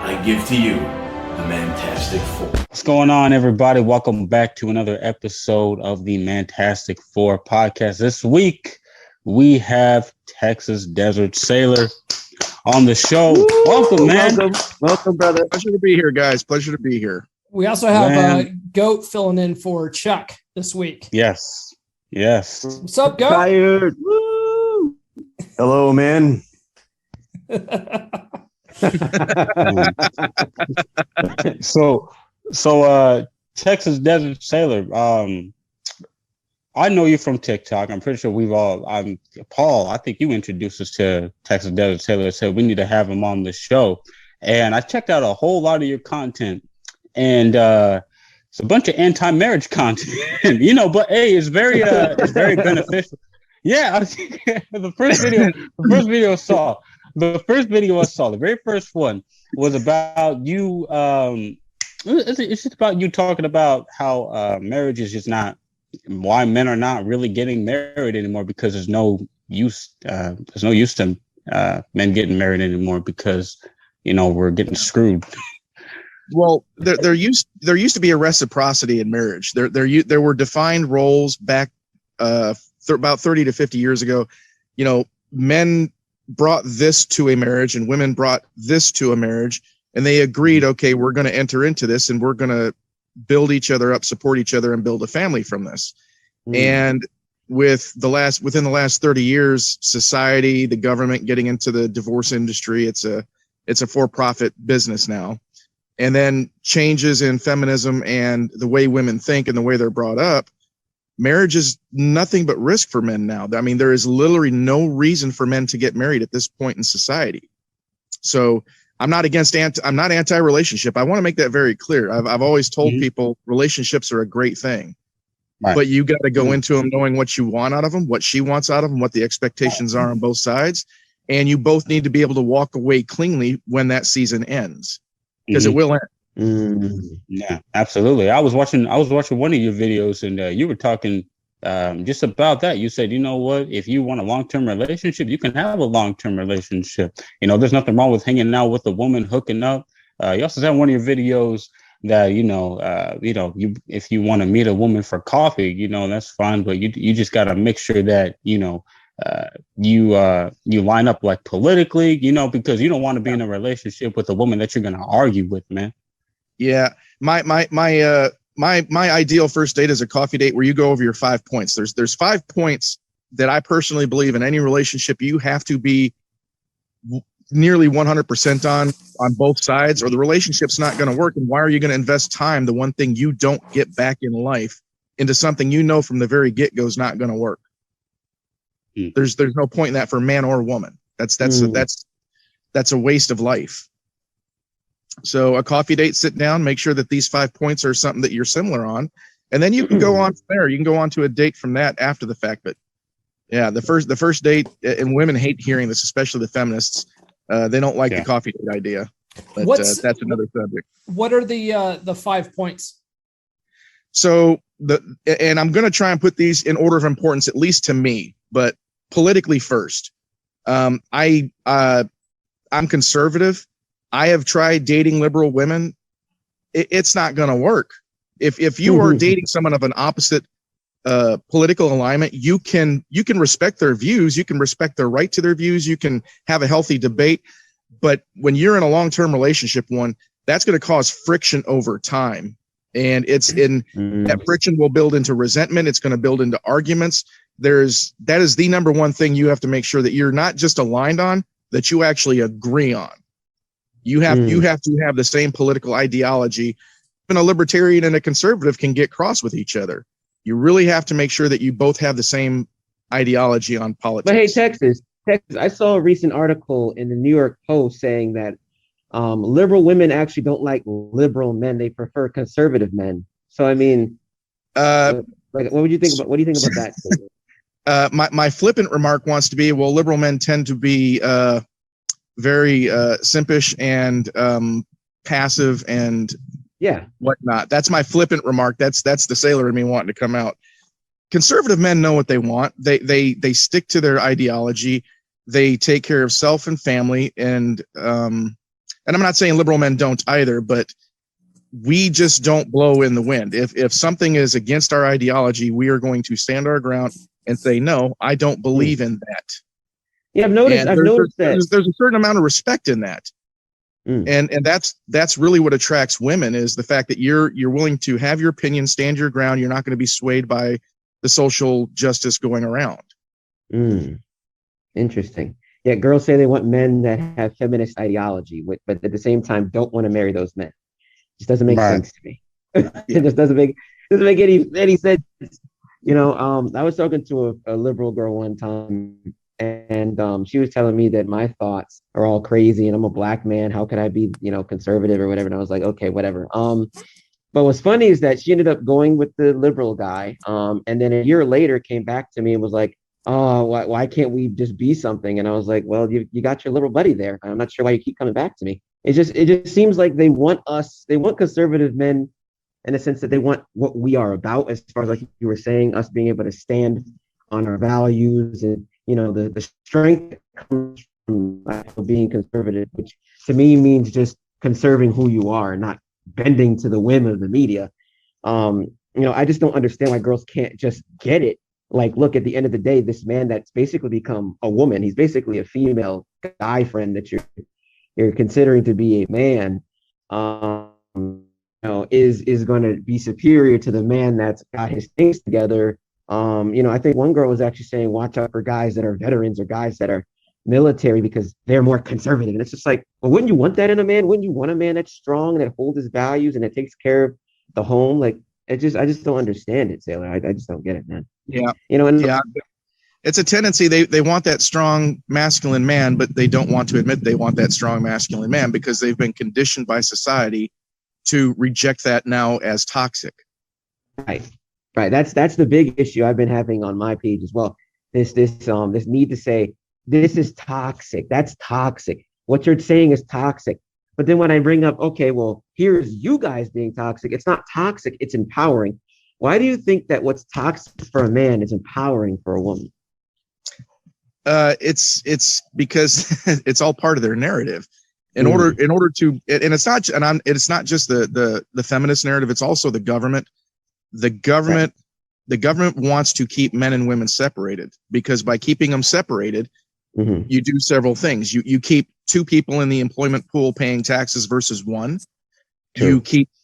I give to you the Mantastic Four. What's going on, everybody? Welcome back to another episode of the Mantastic Four podcast. This week, we have Texas Desert Sailor on the show. Woo! Welcome, man. Welcome, brother. Pleasure to be here, guys. Pleasure to be here. We also have Goat filling in for Chuck this week. Yes. What's up, Goat? Tired. Woo! Hello, man. So Texas Desert Sailor, I know you from TikTok. I'm pretty sure Paul, I think you introduced us to Texas Desert Sailor, said we need to have him on the show. And I checked out a whole lot of your content, and it's a bunch of anti-marriage content, but hey, it's very beneficial. Yeah, the first video I saw, the very first one was about you. It's just about you talking about how marriage is just not, why men are not really getting married anymore, because there's no use to men getting married anymore because we're getting screwed. Well, there used to be a reciprocity in marriage. There were defined roles back about 30 to 50 years ago. Men brought this to a marriage and women brought this to a marriage, and they agreed, okay, we're going to enter into this and we're going to build each other up, support each other, and build a family from this. And within the last 30 years, society, the government getting into the divorce industry, it's a for-profit business now. And then changes in feminism and the way women think and the way they're brought up, marriage is nothing but risk for men now. I mean, there is literally no reason for men to get married at this point in society. So I'm not anti-relationship. I want to make that very clear. I've always told people relationships are a great thing, right, but you got to go into them knowing what you want out of them, what she wants out of them, what the expectations are on both sides. And you both need to be able to walk away cleanly when that season ends, because it will end. Yeah, absolutely. I was watching one of your videos, and you were talking just about that. You said, you know what, if you want a long-term relationship, you can have a long-term relationship. There's nothing wrong with hanging out with a woman, hooking up. You also said in one of your videos that, if you want to meet a woman for coffee, that's fine, but you just got to make sure that, you line up like politically, because you don't want to be in a relationship with a woman that you're going to argue with, man. Yeah. My ideal first date is a coffee date where you go over your 5 points. There's 5 points that I personally believe in any relationship you have to be nearly 100% on both sides, or the relationship's not going to work. And why are you going to invest time, the one thing you don't get back in life, into something from the very get-go is not going to work? There's no point in that for man or woman. That's a waste of life. So a coffee date, sit down, make sure that these 5 points are something that you're similar on, and then you can go on from there. You can go on to a date from that after the fact. But yeah, the first date, and women hate hearing this, especially the feminists. They don't like the coffee date idea. But that's another subject. What are the 5 points? So and I'm going to try and put these in order of importance, at least to me, but politically first. I'm conservative. I have tried dating liberal women. It's not going to work. If you are dating someone of an opposite political alignment, you can respect their views. You can respect their right to their views. You can have a healthy debate. But when you're in a long-term relationship, that's going to cause friction over time. And that friction will build into resentment. It's going to build into arguments. That is the number one thing you have to make sure that you're not just aligned on, that you actually agree on. You have to have the same political ideology. Even a libertarian and a conservative can get cross with each other. You really have to make sure that you both have the same ideology on politics. But hey, Texas, I saw a recent article in the New York Post saying that liberal women actually don't like liberal men; they prefer conservative men. So I mean, what do you think about that? My flippant remark wants to be, well, liberal men tend to be very simpish and passive and whatnot. That's my flippant remark. That's the sailor in me wanting to come out. Conservative men know what they want. They stick to their ideology. They take care of self and family, and and I'm not saying liberal men don't either, but we just don't blow in the wind. If something is against our ideology, we are going to stand our ground and say, no, I don't believe in that. Yeah, I've noticed that there's a certain amount of respect in that. And that's really what attracts women, is the fact that you're willing to have your opinion, stand your ground. You're not going to be swayed by the social justice going around. Interesting. Yeah, girls say they want men that have feminist ideology, but at the same time don't want to marry those men. Just doesn't make sense to me. It just doesn't make any sense. I was talking to a liberal girl one time, and she was telling me that my thoughts are all crazy, and I'm a black man. How could I be, conservative or whatever? And I was like, okay, whatever. But what's funny is that she ended up going with the liberal guy, and then a year later came back to me and was like, oh, why can't we just be something? And I was like, well, you got your liberal buddy there. I'm not sure why you keep coming back to me. It just seems like they want conservative men in the sense that they want what we are about, as far as, like you were saying, us being able to stand on our values and, the strength that comes from being conservative, which to me means just conserving who you are, not bending to the whim of the media. I just don't understand why girls can't just get it. Like, look, at the end of the day, this man that's basically become a woman, he's basically a female guy friend that you're considering to be a man, is going to be superior to the man that's got his things together. I think one girl was actually saying, watch out for guys that are veterans or guys that are military because they're more conservative. And it's just like, well, wouldn't you want that in a man? Wouldn't you want a man that's strong, that holds his values and that takes care of the home? Like, I just don't understand it, Sailor. I just don't get it, man. Yeah. It's a tendency. They want that strong masculine man, but they don't want to admit they want that strong masculine man because they've been conditioned by society to reject that now as toxic. Right. That's the big issue I've been having on my page as well. This need to say, this is toxic. That's toxic. What you're saying is toxic. But then when I bring up, okay, well, here's you guys being toxic. It's not toxic. It's empowering. Why do you think that what's toxic for a man is empowering for a woman? It's because it's all part of their narrative. In order to, and it's not just the feminist narrative. It's also the government. The government wants to keep men and women separated, because by keeping them separated, you do several things. You keep two people in the employment pool paying taxes versus one. True.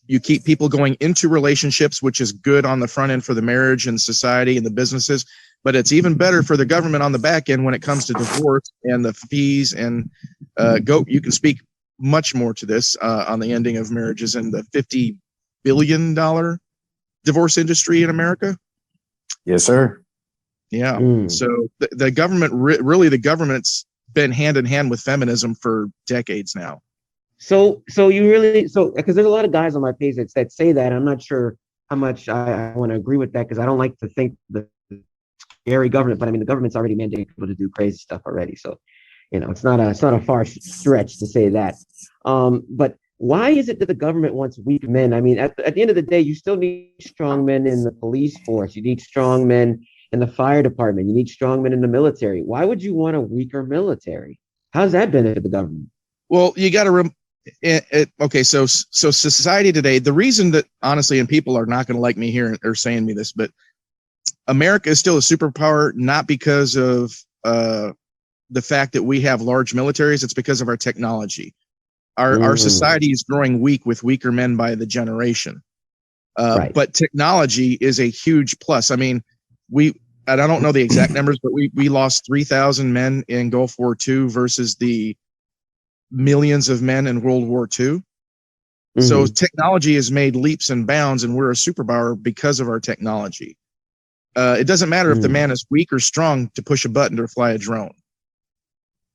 You keep people going into relationships, which is good on the front end for the marriage and society and the businesses, but it's even better for the government on the back end when it comes to divorce and the fees. And you can speak much more to this on the ending of marriages and the $50 billion divorce industry in America. Yes, sir. Yeah. So the government, really the government's been hand in hand with feminism for decades now. So because there's a lot of guys on my page that say that. I'm not sure how much I want to agree with that, because I don't like to think the scary government, but I mean, the government's already mandating people to do crazy stuff already. So, it's not a far stretch to say that. But why is it that the government wants weak men? I mean, at the end of the day, you still need strong men in the police force. You need strong men in the fire department. You need strong men in the military. Why would you want a weaker military? How's that benefit the government? Well, you got to okay, so society today, the reason that, honestly, and people are not going to like me here or saying me this, but America is still a superpower, not because of the fact that we have large militaries. It's because of our technology. Our society is growing weak with weaker men by the generation. Right. But technology is a huge plus. I mean, I don't know the exact numbers, but we lost 3,000 men in Gulf War II versus the millions of men in World War II. So technology has made leaps and bounds, and we're a superpower because of our technology. It doesn't matter if the man is weak or strong to push a button or fly a drone.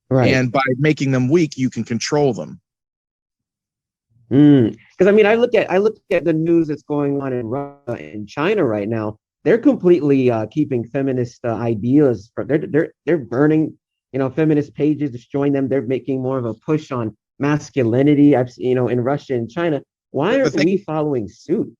Right. And by making them weak, you can control them. Because I mean, I look at the news that's going on in Russia and China right now. They're completely keeping feminist ideas. They're burning, feminist pages, destroying them. They're making more of a push on masculinity. In Russia and China. Why aren't we following suit?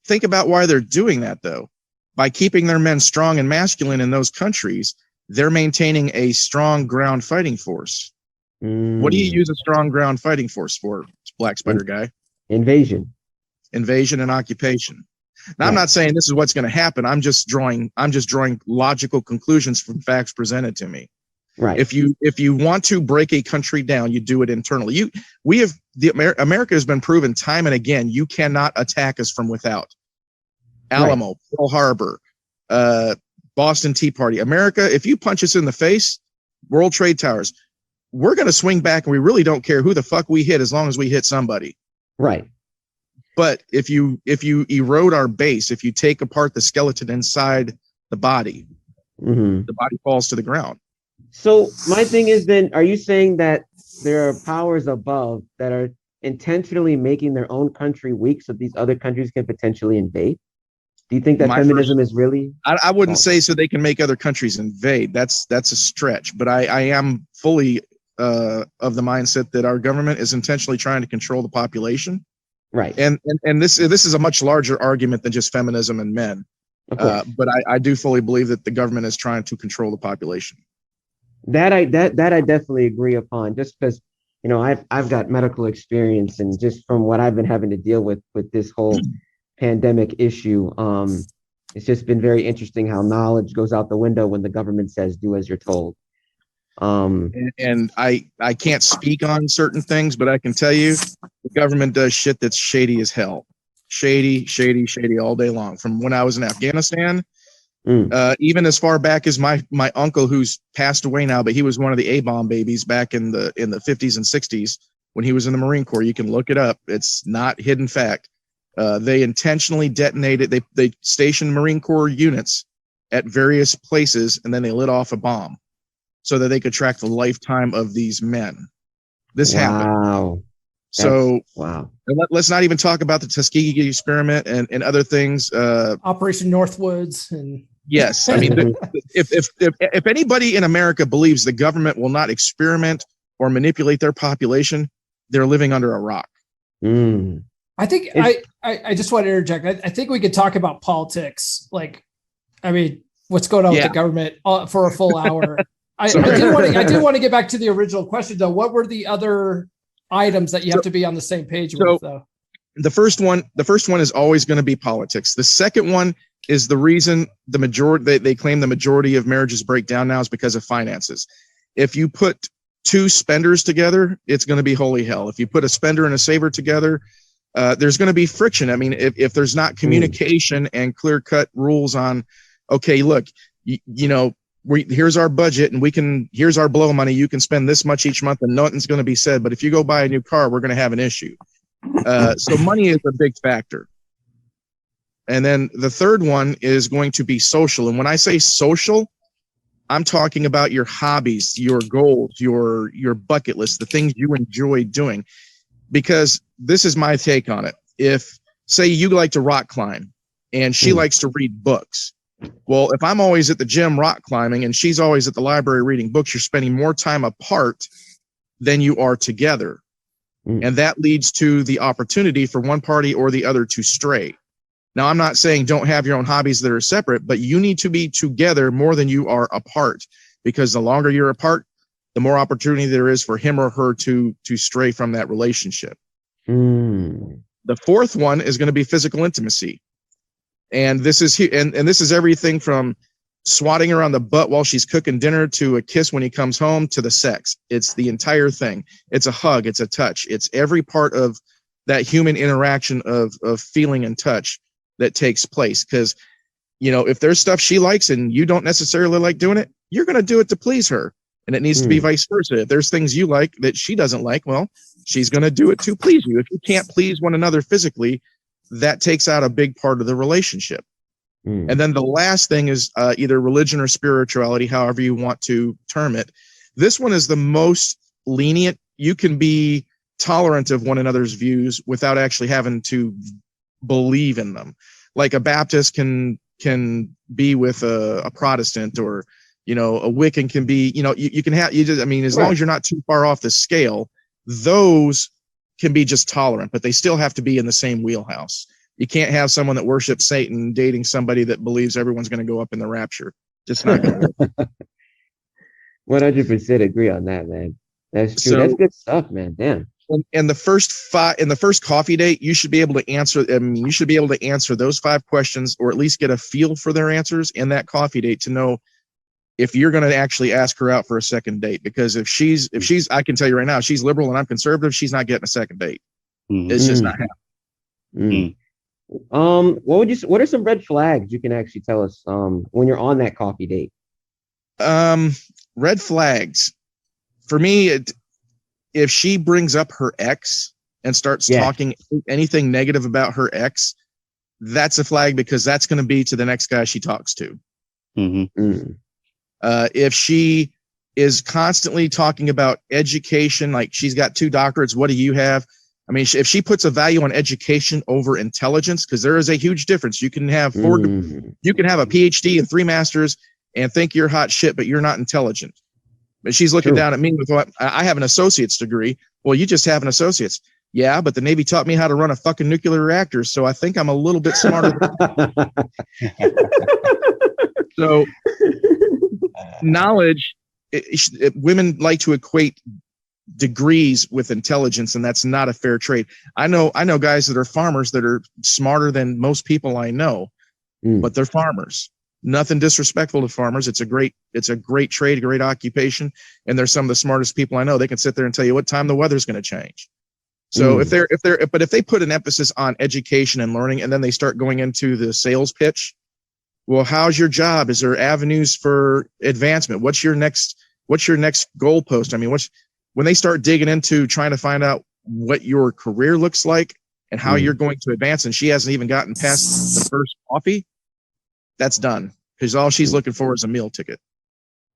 Think about why they're doing that, though. By keeping their men strong and masculine in those countries, they're maintaining a strong ground fighting force. What do you use a strong ground fighting force for, Black Spider guy? Invasion and occupation. Now, I'm not saying this is what's going to happen. I'm just drawing logical conclusions from facts presented to me. Right. If you want to break a country down, you do it internally. America has been proven time and again, you cannot attack us from without. Alamo, right. Pearl Harbor, Boston Tea Party. America, if you punch us in the face, World Trade Towers, we're going to swing back, and we really don't care who the fuck we hit as long as we hit somebody. Right. But if you erode our base, if you take apart the skeleton inside the body, the body falls to the ground. So my thing is, then, are you saying that there are powers above that are intentionally making their own country weak so these other countries can potentially invade? Do you think that feminism is really? I wouldn't say so they can make other countries invade. That's a stretch. But I am fully of the mindset that our government is intentionally trying to control the population. Right. And this is a much larger argument than just feminism and men. But I do fully believe that the government is trying to control the population. That I definitely agree upon, just because, you know, I've got medical experience, and just from what I've been having to deal with this whole pandemic issue, it's just been very interesting how knowledge goes out the window when the government says do as you're told. And I can't speak on certain things, but I can tell you the government does shit that's shady as hell. Shady all day long. From when I was in Afghanistan, even as far back as my uncle, who's passed away now, but he was one of the A-bomb babies back in the 50s and 60s when he was in the Marine Corps. You can look it up. It's not hidden fact. They intentionally detonated. They stationed Marine Corps units at various places, and then they lit off a bomb so that they could track the lifetime of these men. This happened. So wow. Let's not even talk about the Tuskegee experiment and other things. Operation Northwoods and yes, I mean, if anybody in America believes the government will not experiment or manipulate their population, they're living under a rock. I think I just want to interject. I think we could talk about politics. Like, I mean, what's going on with the government for a full hour. I did want to get back to the original question, though. What were the other items that you have to be on the same page with, though? The first one is always going to be politics. The second one is the reason the majority they claim the majority of marriages break down now is because of finances. If you put two spenders together, it's going to be holy hell. If you put a spender and a saver together, there's going to be friction. I mean, if there's not communication and clear-cut rules on, okay, look, you know, here's our budget, and here's our blow money. You can spend this much each month, and nothing's going to be said. But if you go buy a new car, we're going to have an issue. So money is a big factor. And then the third one is going to be social. And when I say social, I'm talking about your hobbies, your goals, your bucket list, the things you enjoy doing. Because this is my take on it. If, say, you like to rock climb and she likes to read books. Well, if I'm always at the gym rock climbing and she's always at the library reading books, you're spending more time apart than you are together. And that leads to the opportunity for one party or the other to stray. Now, I'm not saying don't have your own hobbies that are separate, but you need to be together more than you are apart, because the longer you're apart, the more opportunity there is for him or her to stray from that relationship. The fourth one is going to be physical intimacy. And this is and this is everything from swatting her on the butt while she's cooking dinner to a kiss when he comes home to the sex. It's the entire thing. It's a hug. It's a touch. It's every part of that human interaction of feeling and touch that takes place. Because, you know, if there's stuff she likes and you don't necessarily like doing it, you're going to do it to please her. And it needs to be vice versa. If there's things you like that she doesn't like, well, she's going to do it to please you. If you can't please one another physically, that takes out a big part of the relationship. And then the last thing is either religion or spirituality, however you want to term it. This one is the most lenient. You can be tolerant of one another's views without actually having to believe in them. Like a Baptist can be with a Protestant, or, you know, a Wiccan can be, you know, you can have, I mean, as long as you're not too far off the scale, those can be just tolerant, but they still have to be in the same wheelhouse. You can't have someone that worships Satan dating somebody that believes everyone's going to go up in the rapture. Just not going to work. 100% agree on that, man. That's true. So- That's good stuff, man. Damn. in the first coffee date, you should be able to answer. I mean, you should be able to answer those 5 questions, or at least get a feel for their answers in that coffee date to know if you're going to actually ask her out for a second date. Because if she's, I can tell you right now, she's liberal and I'm conservative, she's not getting a second date. It's just not happening. What are some red flags you can actually tell us when you're on that coffee date? Red flags for me, if she brings up her ex and starts talking anything negative about her ex, that's a flag, because that's going to be to the next guy she talks to. If she is constantly talking about education, like she's got 2 doctorates, what do you have? I mean, if she puts a value on education over intelligence, because there is a huge difference. You can have you can have a PhD and 3 masters and think you're hot shit, but you're not intelligent. But she's looking down at me with what I have an associate's degree. Well, you just have an associate's. Yeah, but the Navy taught me how to run a fucking nuclear reactor, so I think I'm a little bit smarter. So, knowledge. Women like to equate degrees with intelligence, and that's not a fair trade. I know guys that are farmers that are smarter than most people I know, but they're farmers. Nothing disrespectful to farmers. It's a great trade, a great occupation, and they're some of the smartest people I know. They can sit there and tell you what time the weather's going to change. So if they put an emphasis on education and learning, and then they start going into the sales pitch, well, how's your job? Is there avenues for advancement? What's your next goalpost? I mean, when they start digging into trying to find out what your career looks like and how you're going to advance, and she hasn't even gotten past the first coffee, that's done, because all she's looking for is a meal ticket.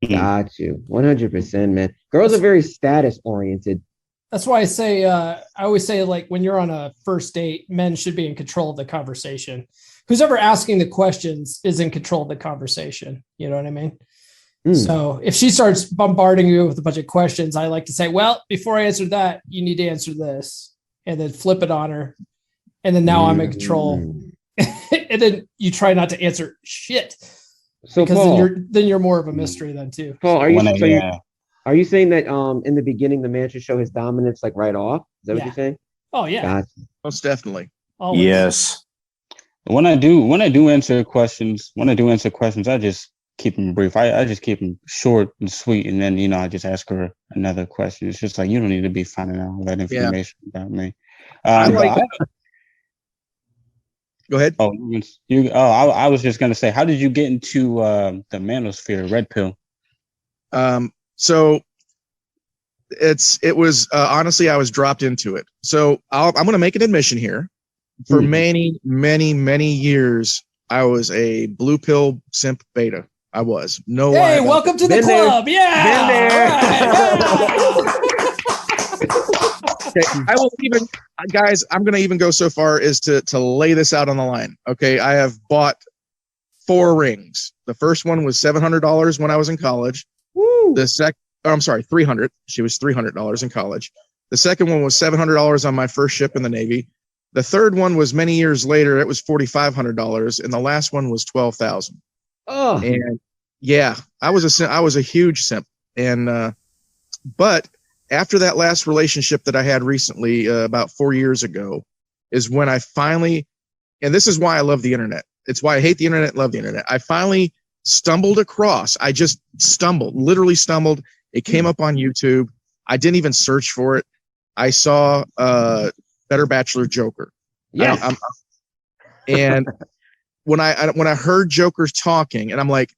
Got you. 100%, man. Girls are very status oriented. That's why I always say, like, when you're on a first date, men should be in control of the conversation. Who's ever asking the questions is in control of the conversation. You know what I mean? So if she starts bombarding you with a bunch of questions, I like to say, well, before I answer that, you need to answer this, and then flip it on her. And then now I'm in control. And then you try not to answer shit. So because Paul, then you're more of a mystery then too. Paul, are you saying that in the beginning the man should show his dominance like right off? Is that what you're saying? Oh yeah. Gotcha. Most definitely. Always. Yes. When I do answer questions, I just keep them brief. I just keep them short and sweet, and then I just ask her another question. It's just like, you don't need to be finding out all that information about me. Go ahead. I was just gonna say, how did you get into the manosphere, red pill? So it was honestly, I was dropped into it. So I'm going to make an admission here. For many, many, many years, I was a blue pill simp beta. I was. No. Hey, welcome to the club. Okay, I will even, guys, I'm going to even go so far as to lay this out on the line. Okay, I have bought 4 rings. The first one was $700 when I was in college. Woo. $300. She was $300 in college. The second one was $700 on my first ship in the Navy. The third one was many years later. It was $4,500, and the last one was $12,000. Oh, and yeah, I was a huge simp. And but after that last relationship that I had recently, about 4 years ago, is when I finally, and this is why I love the internet. It's why I hate the internet, love the internet. I finally stumbled across. I just literally stumbled. It came up on YouTube. I didn't even search for it. I saw Better Bachelor Joker. Yeah. And when I heard Joker talking, and I'm like,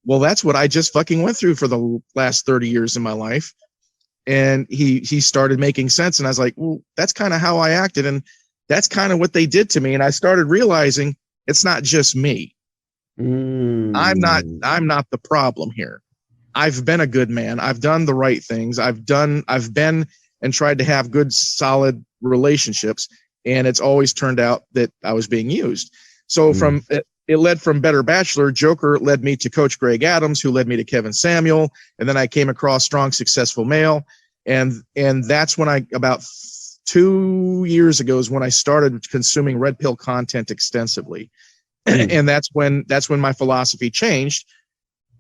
well, that's what I just fucking went through for the last 30 years of my life. And he started making sense. And I was like, well, that's kind of how I acted. And that's kind of what they did to me. And I started realizing it's not just me. I'm not the problem here. I've been a good man. I've done the right things. I've been and tried to have good, solid relationships. And it's always turned out that I was being used. So it led from Better Bachelor. Joker led me to Coach Greg Adams, who led me to Kevin Samuel. And then I came across Strong, Successful Male. And that's when about 2 years ago is when I started consuming red pill content extensively. And that's when my philosophy changed.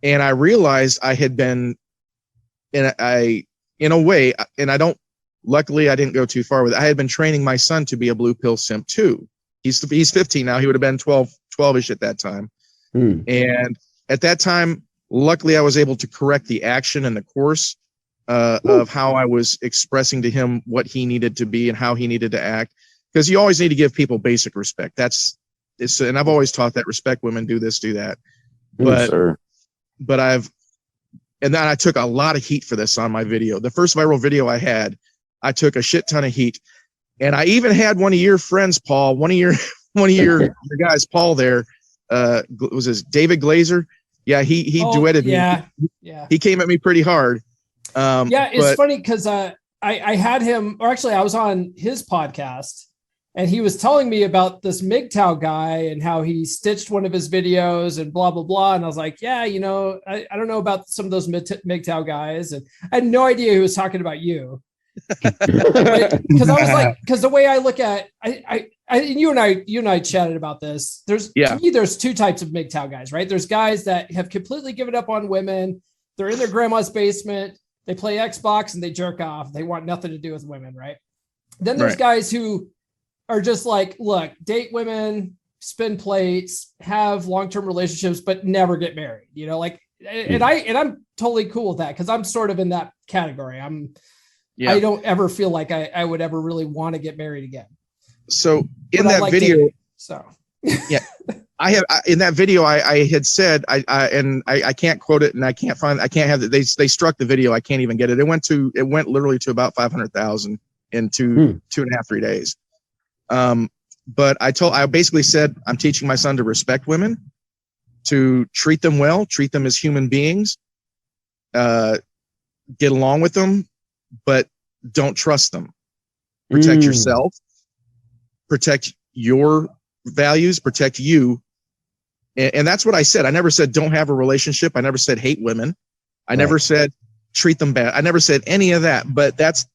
And I realized I had been, and in a way, and luckily I didn't go too far with it. I had been training my son to be a blue pill simp too. He's 15 now. He would have been 12-ish at that time. And at that time, luckily I was able to correct the action and the course of how I was expressing to him what he needed to be and how he needed to act. Because you always need to give people basic respect. And I've always taught that respect women, do this, do that. And then I took a lot of heat for this on my video. The first viral video I had, I took a shit ton of heat. And I even had one of your friends, Paul, one of your guys, Paul there, was his David Glazer. Yeah, he duetted me. Yeah. He came at me pretty hard. It's funny because I had him, or actually I was on his podcast and he was telling me about this MGTOW guy and how he stitched one of his videos and blah, blah, blah. And I was like, yeah, I don't know about some of those MGTOW guys. And I had no idea he was talking about you. Because I was like, because the way I look at you and I chatted about this. To me, there's two types of MGTOW guys, right? There's guys that have completely given up on women. They're in their grandma's basement. They play Xbox and they jerk off. They want nothing to do with women, right? Then there's guys who are just like, look, date women, spin plates, have long-term relationships, but never get married. And I'm totally cool with that because I'm sort of in that category. I don't ever feel like I would ever really want to get married again. So in that video, in that video, I had said, I can't quote it and I can't have it. They struck the video. I can't even get it. It went literally to about 500,000 in 2.5-3 days. But I basically said, I'm teaching my son to respect women, to treat them well, treat them as human beings, get along with them, but don't trust them. Protect yourself, protect your values, protect you. And that's what I said. I never said don't have a relationship. I never said hate women. I never said treat them bad. I never said any of that. But that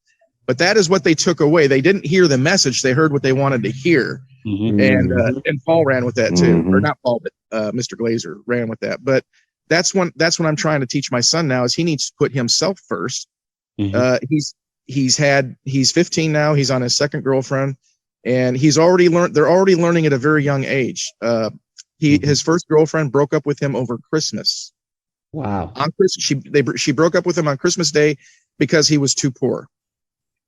is what they took away. They didn't hear the message. They heard what they wanted to hear. And Paul ran with that too. Or not Paul, but Mr. Glazer ran with that. But that's what I'm trying to teach my son now is he needs to put himself first. He's 15 now. He's on his second girlfriend and they're already learning at a very young age. His first girlfriend broke up with him over Christmas. Wow. On Christmas, she broke up with him on Christmas Day because he was too poor.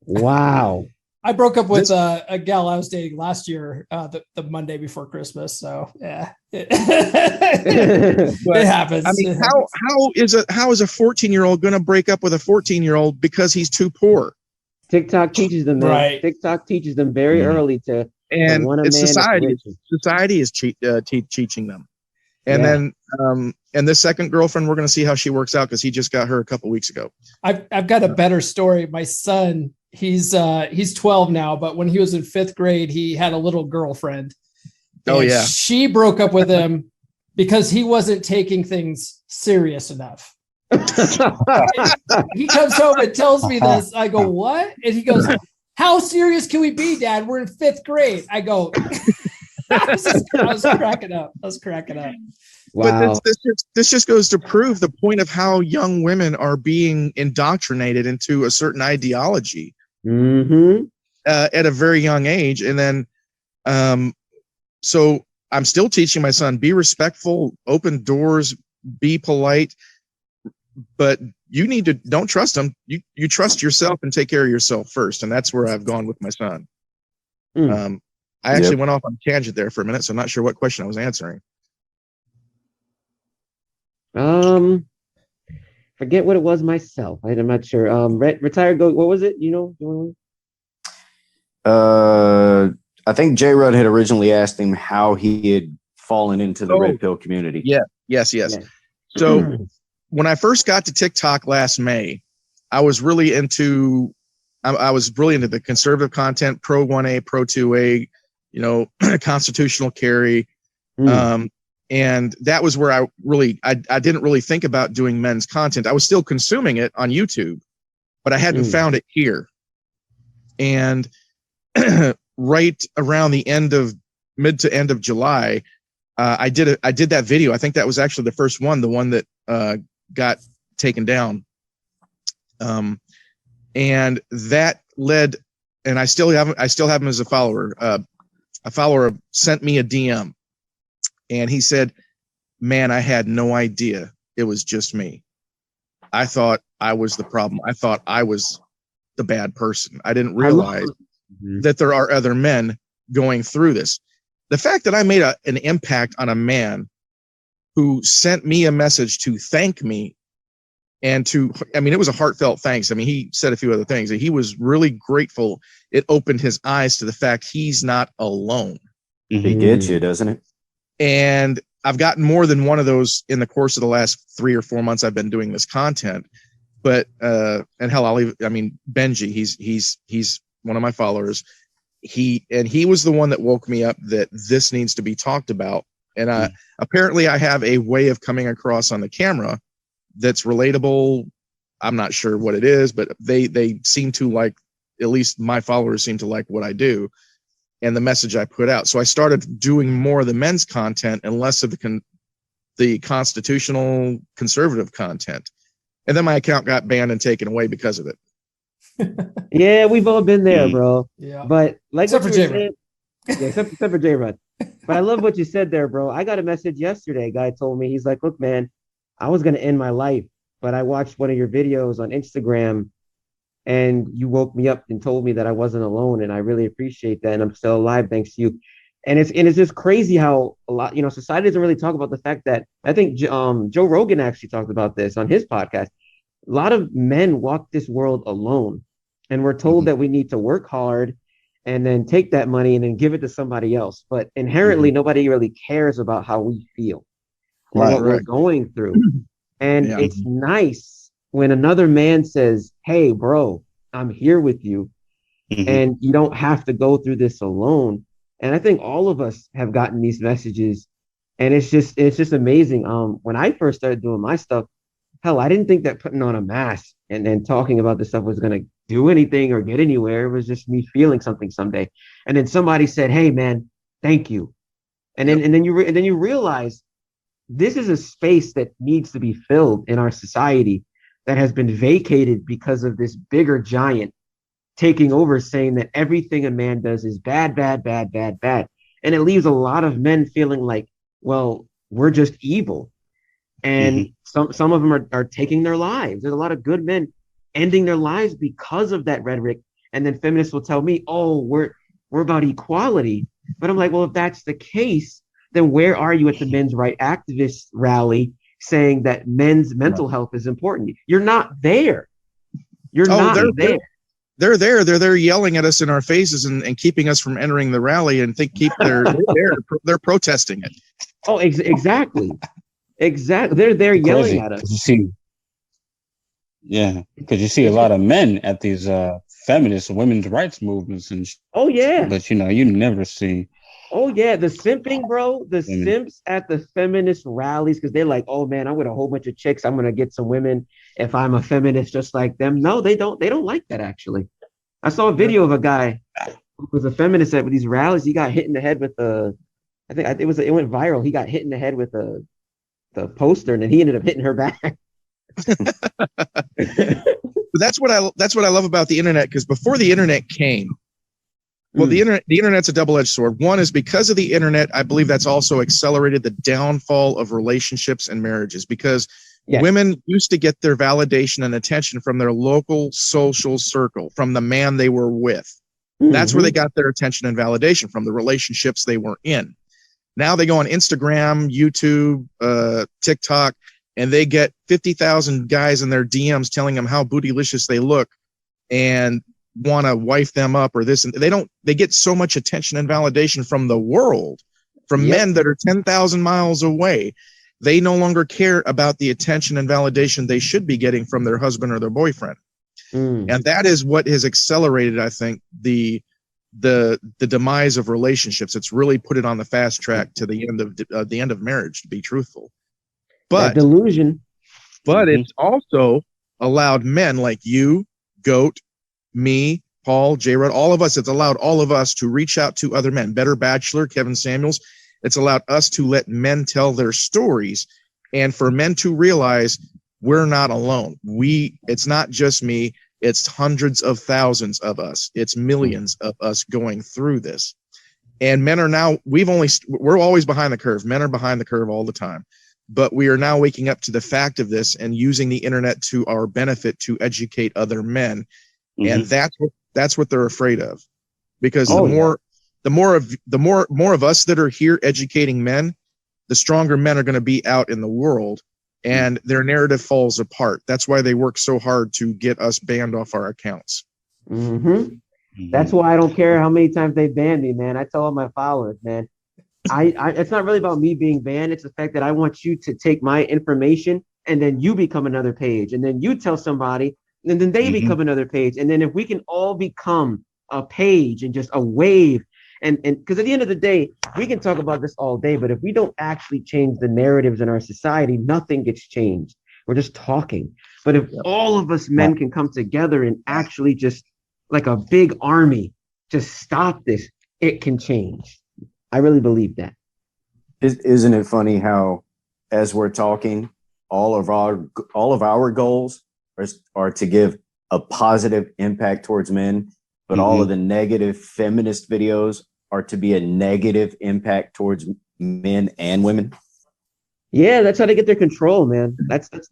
Wow. I broke up with a gal I was dating last year, the Monday before Christmas. So yeah, it happens. I mean, how is a 14-year-old going to break up with a 14-year-old because he's too poor? TikTok teaches them that. Right. TikTok teaches them very early to. And it's society. Society is teaching them. And then, and this second girlfriend, we're going to see how she works out because he just got her a couple weeks ago. I've got a better story. My son, he's 12 now, but when he was in 5th grade, he had a little girlfriend. She broke up with him because he wasn't taking things serious enough. He comes home and tells me this. I go, what? And he goes, how serious can we be, Dad? We're in 5th grade. I go, I was cracking up. Wow. But this just goes to prove the point of how young women are being indoctrinated into a certain ideology at a very young age. And then, so I'm still teaching my son, be respectful, open doors, be polite, but you need to, don't trust them. You trust yourself and take care of yourself first. And that's where I've gone with my son. I actually went off on a tangent there for a minute, so I'm not sure what question I was answering. Forget what it was myself. I'm not sure. Retired. Go. What was it? I think J Rudd had originally asked him how he had fallen into the red pill community. Yes. So when I first got to TikTok last May, I was really into the conservative content, pro 1A, pro 2A, constitutional carry. And that was where I didn't really think about doing men's content. I was still consuming it on YouTube, but I hadn't found it here. And right around the mid to end of July, I did that video. I think that was actually the first one, the one that got taken down. And that led, and I still have him as a follower. A follower sent me a DM, and he said, "Man, I had no idea it was just me. I thought I was the problem. I thought I was the bad person. I didn't realize that there are other men going through this." The fact that I made an impact on a man who sent me a message to thank me, and it was a heartfelt thanks. I mean, he said a few other things. He was really grateful. It opened his eyes to the fact he's not alone. It gets you, doesn't it? And I've gotten more than one of those in the course of the last 3 or 4 months I've been doing this content. But and hell, Benji, he's one of my followers. He was the one that woke me up that this needs to be talked about. And apparently I have a way of coming across on the camera that's relatable. I'm not sure what it is, but they seem to like, at least my followers seem to like what I do and the message I put out. So I started doing more of the men's content and less of the constitutional conservative content. And then my account got banned and taken away because of it. Yeah, we've all been there, bro. Yeah. But like except for J-Rod. Except for J-Rod. But I love what you said there, bro. I got a message yesterday. A guy told me, he's like, "Look, man, I was going to end my life, but I watched one of your videos on Instagram and you woke me up and told me that I wasn't alone. And I really appreciate that. And I'm still alive thanks to you." And it's just crazy how a lot, society doesn't really talk about the fact that, I think Joe Rogan actually talked about this on his podcast. A lot of men walk this world alone, and we're told that we need to work hard and then take that money and then give it to somebody else. But inherently, nobody really cares about how we feel or what we're going through. And it's nice when another man says, "Hey, bro, I'm here with you, and you don't have to go through this alone." And I think all of us have gotten these messages, and it's just amazing. When I first started doing my stuff, hell, I didn't think that putting on a mask and then talking about this stuff was going to do anything or get anywhere. It was just me feeling something someday. And then somebody said, "Hey, man, thank you." And then you realize this is a space that needs to be filled in our society that has been vacated because of this bigger giant taking over, saying that everything a man does is bad, bad, bad, bad, bad. And it leaves a lot of men feeling like, well, we're just evil. And some of them are taking their lives. There's a lot of good men ending their lives because of that rhetoric. And then feminists will tell me, "Oh, we're about equality." But I'm like, well, if that's the case, then where are you at the men's right activist rally saying that men's mental health is important? You're not there. You're not there. They're there. They're there yelling at us in our faces and keeping us from entering the rally, and they're protesting it. Oh, exactly. Exactly. They're there yelling at us. Because you see a lot of men at these feminist women's rights movements and oh yeah. But you never see. Oh yeah, the simping, bro. The simps at the feminist rallies, because they're like, "Oh man, I'm with a whole bunch of chicks. I'm gonna get some women if I'm a feminist just like them." No, they don't. They don't like that. Actually, I saw a video of a guy who was a feminist at these rallies. He got hit in the head with it went viral. He got hit in the head with the poster, and then he ended up hitting her back. But that's what I love about the internet, because before the internet came, well, the internet's a double-edged sword. One is because of the internet, I believe that's also accelerated the downfall of relationships and marriages, because women used to get their validation and attention from their local social circle, from the man they were with. That's where they got their attention and validation, from the relationships they were in. Now they go on Instagram, YouTube, TikTok, and they get 50,000 guys in their DMs telling them how bootylicious they look and want to wife them up or this. And they get so much attention and validation from the world, from men that are 10,000 miles away. They no longer care about the attention and validation they should be getting from their husband or their boyfriend. And that is what has accelerated, I think, the demise of relationships. It's really put it on the fast track to the end of marriage, to be truthful. But that delusion. But it's also allowed men like you, Goat, me, Paul, J-Rod, all of us. It's allowed all of us to reach out to other men. Better Bachelor, Kevin Samuels. It's allowed us to let men tell their stories, and for men to realize we're not alone. It's not just me. It's hundreds of thousands of us. It's millions of us going through this. And men are now, we're always behind the curve. Men are behind the curve all the time. But we are now waking up to the fact of this and using the internet to our benefit to educate other men. And that's what they're afraid of. Because the more of us that are here educating men, the stronger men are going to be out in the world, and their narrative falls apart. That's why they work so hard to get us banned off our accounts. That's why I don't care how many times they ban me, man. I tell all my followers, man, I it's not really about me being banned. It's the fact that I want you to take my information and then you become another page, and then you tell somebody, and then they become another page. And then if we can all become a page and just a wave, and because at the end of the day, we can talk about this all day, but if we don't actually change the narratives in our society, nothing gets changed. We're just talking. But if all of us men can come together and actually just like a big army, just stop this, it can change. I really believe that. Isn't it funny how, as we're talking, all of our goals are to give a positive impact towards men, but all of the negative feminist videos are to be a negative impact towards men and women. Yeah, that's how they get their control, man.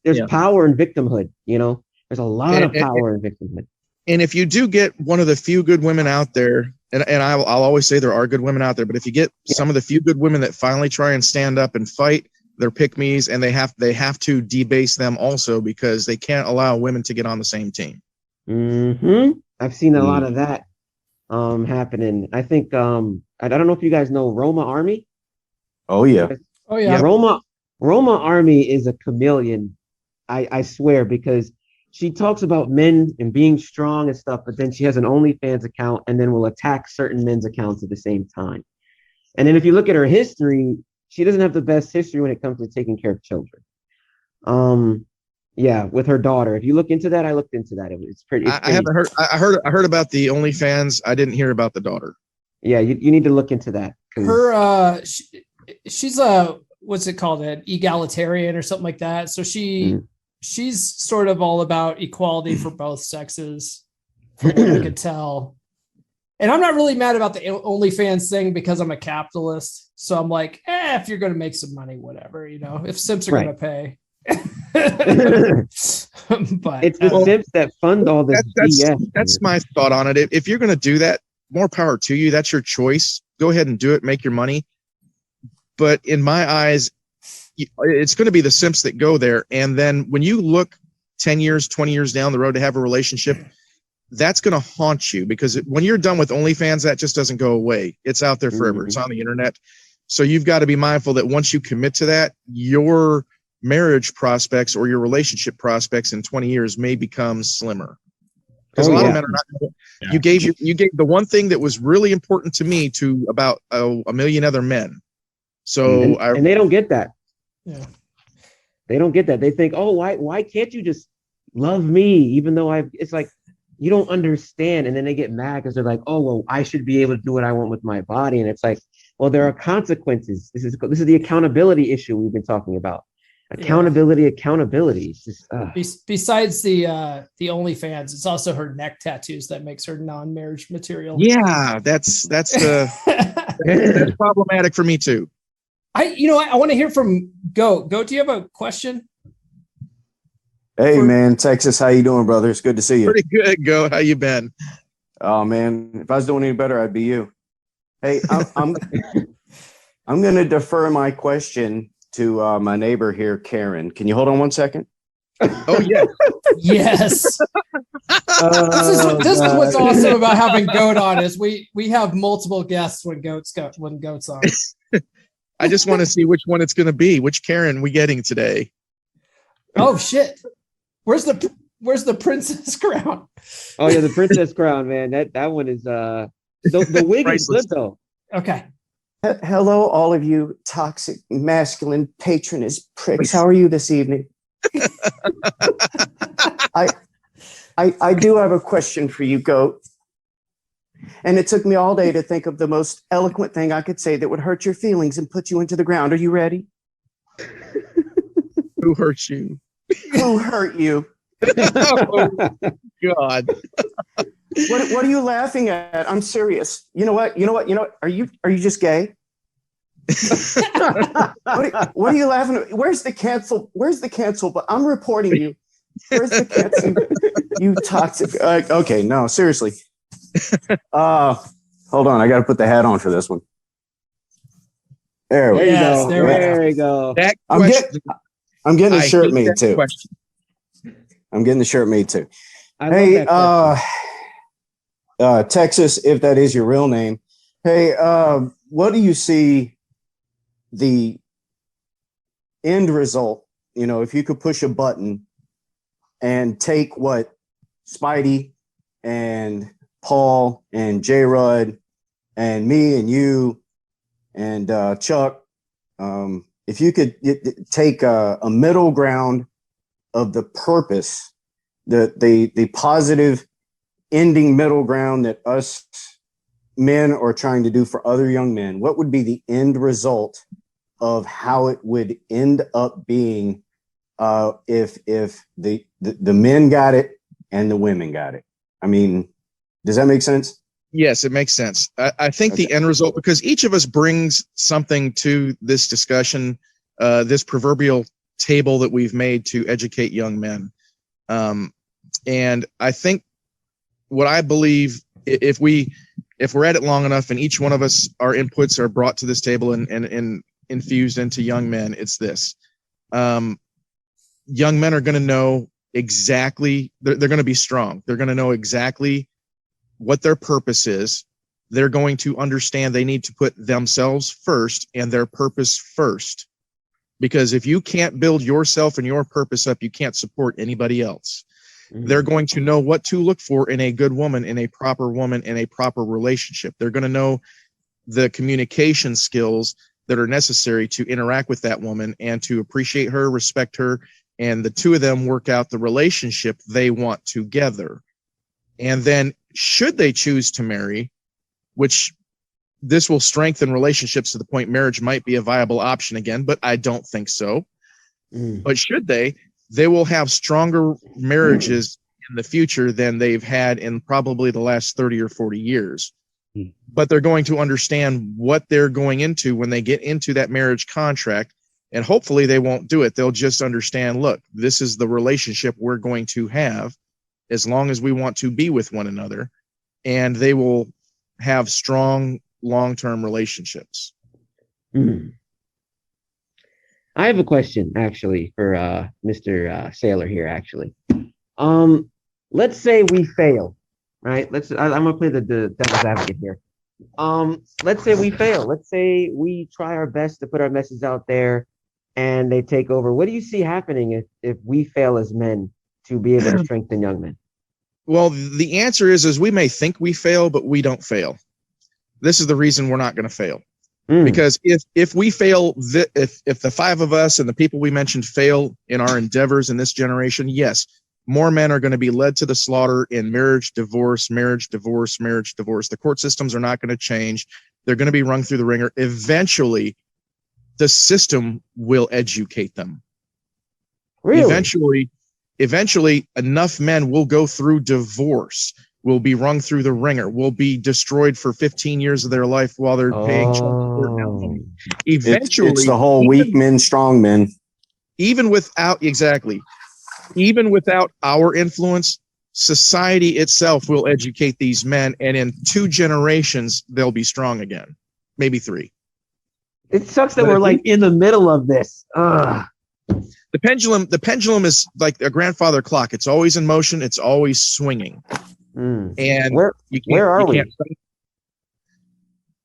There's power in victimhood, you know. There's a lot of power in victimhood. And if you do get one of the few good women out there, and I'll always say there are good women out there, but if you get some of the few good women that finally try and stand up and fight, they're pick-me's, and they have to debase them also, because they can't allow women to get on the same team. I've seen a lot of that happening. I think I don't know if you guys know Roma Army. Oh yeah. Roma Army is a chameleon. I swear, because she talks about men and being strong and stuff, but then she has an OnlyFans account and then will attack certain men's accounts at the same time. And then if you look at her history, she doesn't have the best history when it comes to taking care of children. With her daughter. If you look into that, I looked into that. It's pretty. I haven't heard. I heard about the OnlyFans. I didn't hear about the daughter. Yeah, you need to look into that. Her, she's what's it called? An egalitarian or something like that. So she's sort of all about equality for both sexes, from what I could tell. And I'm not really mad about the OnlyFans thing because I'm a capitalist. So I'm like, if you're going to make some money, whatever, you know, if simps are going to pay. But it's the simps that fund all this. That's my thought on it. If you're going to do that, more power to you. That's your choice. Go ahead and do it. Make your money. But in my eyes, it's going to be the simps that go there. And then when you look 10 years, 20 years down the road to have a relationship, that's going to haunt you, because when you're done with OnlyFans, that just doesn't go away. It's out there forever. It's on the internet. So you've got to be mindful that once you commit to that, your marriage prospects or your relationship prospects in 20 years may become slimmer. Because a lot of men are not going to. You gave the one thing that was really important to me to about a million other men. So and they don't get that. Yeah. They don't get that. They think, oh, why can't you just love me? Even though it's like, you don't understand. And then they get mad because they're like, oh, well, I should be able to do what I want with my body. And it's like, well, there are consequences. This is the accountability issue we've been talking about. Accountability. It's just, besides the OnlyFans, it's also her neck tattoos that makes her non-marriage material. Yeah, that's that's problematic for me too. I want to hear from Goat. Goat, do you have a question? Hey man, Texas, how you doing, brother? It's good to see you. Pretty good, Goat. How you been? Oh man, if I was doing any better, I'd be you. Hey, I'm going to defer my question to my neighbor here, Karen. Can you hold on 1 second? Oh yeah. Yes. This is what's awesome about having Goat on, is we have multiple guests when Goat's on. I just want to see which one it's going to be. Which Karen we getting today? Oh shit! Where's the princess crown? Oh yeah, the princess crown, man. That one is the wig is good though. Okay. Hello, all of you toxic masculine patronage pricks. How are you this evening? I do have a question for you, Goat. And it took me all day to think of the most eloquent thing I could say that would hurt your feelings and put you into the ground. Are you ready? Who hurt you? Who hurt you? Oh, God. What are you laughing at? I'm serious. You know what? Are you just gay? what are you laughing at? Where's the cancel? But I'm reporting you. Where's the cancel? You toxic. Okay, no, seriously. Hold on. I got to put the hat on for this one. There we go. There we go. I'm getting a shirt made too. I'm getting the shirt made too. Hey, Texas, if that is your real name. Hey, what do you see the end result? You know, if you could push a button and take what Spidey and Paul and J-Rod and me and you and Chuck, if you could take a middle ground of the purpose, the positive ending middle ground that us men are trying to do for other young men, what would be the end result of how it would end up being if the men got it and the women got it? I mean, does that make sense? Yes, it makes sense. I think the end result, because each of us brings something to this discussion, this proverbial table that we've made to educate young men. And I think what I believe, if we're at it long enough and each one of us, our inputs are brought to this table and infused into young men, it's this. Young men are going to know exactly, they're going to be strong. They're going to know exactly what their purpose is. They're going to understand they need to put themselves first and their purpose first. Because if you can't build yourself and your purpose up, you can't support anybody else. Mm-hmm. They're going to know what to look for in a good woman, in a proper relationship. They're going to know the communication skills that are necessary to interact with that woman and to appreciate her, respect her, and the two of them work out the relationship they want together. And then should they choose to marry, which this will strengthen relationships to the point marriage might be a viable option again, but I don't think so. But should they will have stronger marriages in the future than they've had in probably the last 30 or 40 years. But they're going to understand what they're going into when they get into that marriage contract. And hopefully they won't do it. They'll just understand, look, this is the relationship we're going to have as long as we want to be with one another. And they will have strong long-term relationships. I have a question actually for Mr. Saylor here. Actually, let's say we fail, right? I'm gonna play the devil's advocate here. Let's say we fail. Let's say we try our best to put our message out there, and they take over. What do you see happening if we fail as men to be able to strengthen young men? Well, the answer is we may think we fail, but we don't fail. This is the reason we're not going to fail. Because if we fail, if the five of us and the people we mentioned fail in our endeavors in this generation, yes, more men are going to be led to the slaughter in marriage, divorce. The court systems are not going to change. They're going to be rung through the ringer. Eventually, the system will educate them. Really? Eventually, enough men will go through divorce, will be rung through the ringer, will be destroyed for 15 years of their life while they're paying child support. Eventually, it's the whole weak men, strong men. Even without our influence, society itself will educate these men, and in 2 generations, they'll be strong again, maybe 3. It sucks that we're like in the middle of this. The pendulum is like a grandfather clock. It's always in motion. It's always swinging. And where are we?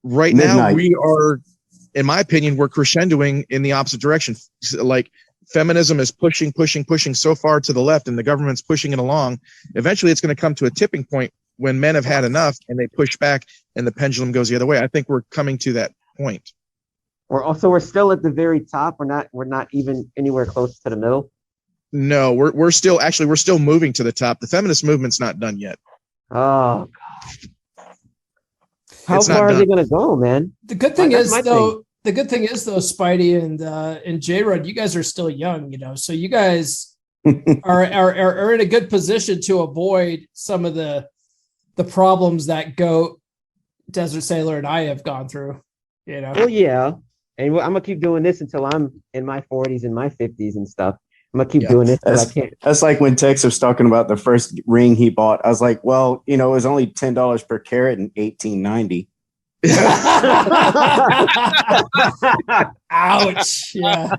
Right now, we are, in my opinion, we're crescendoing in the opposite direction. Like feminism is pushing so far to the left, and the government's pushing it along. Eventually, it's going to come to a tipping point when men have had enough, and they push back, and the pendulum goes the other way. I think we're coming to that point. We're still at the very top. We're not even anywhere close to the middle. No, we're still moving to the top. The feminist movement's not done yet. Oh God. How far are they going to go, man? The good thing is though, Spidey and J-Rod, you guys are still young, so you guys are in a good position to avoid some of the problems that Goat, Desert Sailor, and I have gone through. You know. Well, yeah, and I'm gonna keep doing this until I'm in my 40s and my 50s and stuff. I'm gonna keep doing this until I can't. That's like when Tex was talking about the first ring he bought. I was like, well, it was only $10 per carat in 1890. Ouch! Yeah.